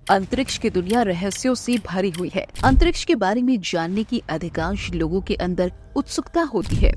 अंतरिक्ष की दुनिया रहस्यों से भरी हुई है। अंतरिक्ष के बारे में जानने की अधिकांश लोगों के अंदर उत्सुकता होती है।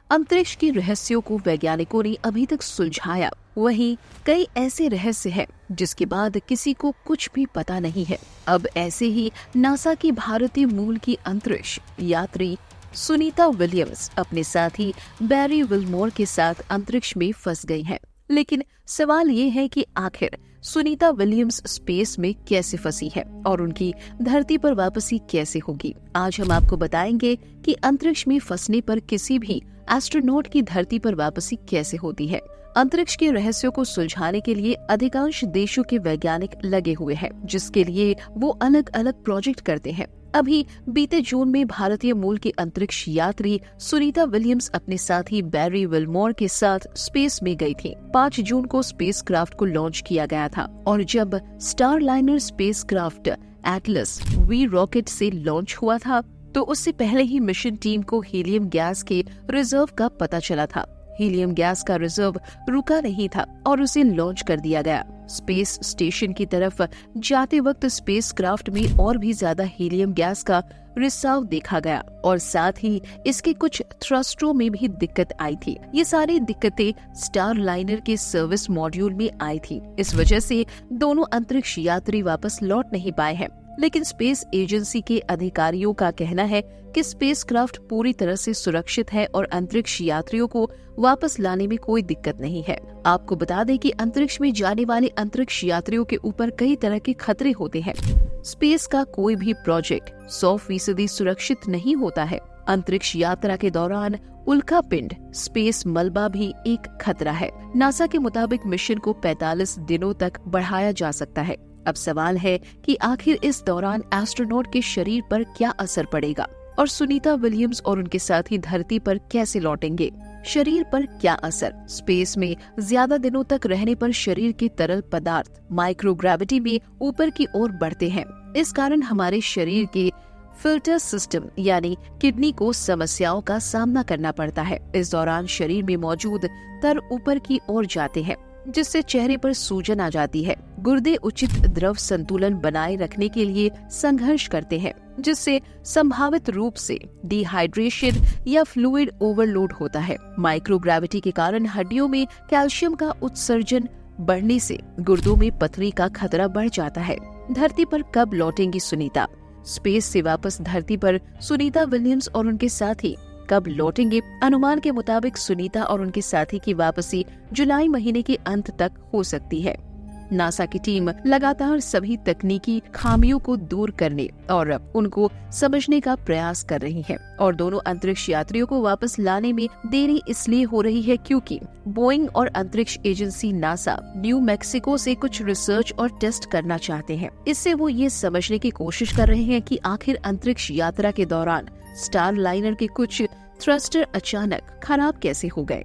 अंतरिक्ष के रहस्यों को वैज्ञानिकों ने अभी तक सुलझाया, वहीं कई ऐसे रहस्य हैं जिसके बाद किसी को कुछ भी पता नहीं है। अब ऐसे ही नासा की भारतीय मूल की अंतरिक्ष यात्री सुनीता विलियम्स अपने साथी बैरी विलमोर के साथ अंतरिक्ष में फंस गई हैं। लेकिन सवाल ये है कि आखिर सुनीता विलियम्स स्पेस में कैसे फंसी है और उनकी धरती पर वापसी कैसे होगी। आज हम आपको बताएंगे कि अंतरिक्ष में फंसने पर किसी भी एस्ट्रोनॉट की धरती पर वापसी कैसे होती है। अंतरिक्ष के रहस्यों को सुलझाने के लिए अधिकांश देशों के वैज्ञानिक लगे हुए हैं, जिसके लिए वो अलग अलग प्रोजेक्ट करते हैं। अभी बीते जून में भारतीय मूल की अंतरिक्ष यात्री सुनीता विलियम्स अपने साथी बैरी विलमोर के साथ स्पेस में गई थी। 5 जून को स्पेसक्राफ्ट को लॉन्च किया गया था और जब Starliner spacecraft Atlas V rocket से लॉन्च हुआ था तो उससे पहले ही मिशन टीम को हीलियम गैस के रिजर्व का पता चला था। हीलियम गैस का रिजर्व रुका नहीं था और उसे लॉन्च कर दिया गया। स्पेस स्टेशन की तरफ जाते वक्त स्पेसक्राफ्ट में और भी ज्यादा हीलियम गैस का रिसाव देखा गया और साथ ही इसके कुछ थ्रस्टरों में भी दिक्कत आई थी। ये सारी दिक्कतें स्टारलाइनर के सर्विस मॉड्यूल में आई थी। इस वजह से दोनों अंतरिक्ष यात्री वापस लौट नहीं पाए हैं। लेकिन स्पेस एजेंसी के अधिकारियों का कहना है कि स्पेसक्राफ्ट पूरी तरह से सुरक्षित है और अंतरिक्ष यात्रियों को वापस लाने में कोई दिक्कत नहीं है। आपको बता दें कि अंतरिक्ष में जाने वाले अंतरिक्ष यात्रियों के ऊपर कई तरह के खतरे होते हैं। स्पेस का कोई भी प्रोजेक्ट 100% सुरक्षित नहीं होता है। अंतरिक्ष यात्रा के दौरान उल्का पिंड स्पेस मलबा भी एक खतरा है। नासा के मुताबिक मिशन को 45 दिनों तक बढ़ाया जा सकता है। अब सवाल है कि आखिर इस दौरान एस्ट्रोनॉट के शरीर पर क्या असर पड़ेगा और सुनीता विलियम्स और उनके साथी धरती पर कैसे लौटेंगे। शरीर पर क्या असर? स्पेस में ज्यादा दिनों तक रहने पर शरीर के तरल पदार्थ माइक्रोग्रेविटी में ऊपर की ओर बढ़ते हैं। इस कारण हमारे शरीर के फिल्टर सिस्टम यानी किडनी को समस्याओं का सामना करना पड़ता है। इस दौरान शरीर में मौजूद तर ऊपर की ओर जाते हैं, जिससे चेहरे पर सूजन आ जाती है। गुर्दे उचित द्रव संतुलन बनाए रखने के लिए संघर्ष करते हैं, जिससे संभावित रूप से डिहाइड्रेशन या फ्लूइड ओवरलोड होता है। माइक्रोग्रेविटी के कारण हड्डियों में कैल्शियम का उत्सर्जन बढ़ने से गुर्दों में पथरी का खतरा बढ़ जाता है। धरती पर कब लौटेंगी सुनीता? स्पेस से वापस धरती पर सुनीता विलियम्स और उनके साथी कब लौटेंगे? अनुमान के मुताबिक सुनीता और उनके साथी की वापसी जुलाई महीने के अंत तक हो सकती है। नासा की टीम लगातार सभी तकनीकी खामियों को दूर करने और उनको समझने का प्रयास कर रही है और दोनों अंतरिक्ष यात्रियों को वापस लाने में देरी इसलिए हो रही है क्योंकि बोइंग और अंतरिक्ष एजेंसी नासा न्यू मैक्सिको से कुछ रिसर्च और टेस्ट करना चाहते हैं। इससे वो ये समझने की कोशिश कर रहे हैं कि आखिर अंतरिक्ष यात्रा के दौरान स्टारलाइनर के कुछ थ्रस्टर अचानक खराब कैसे हो गए।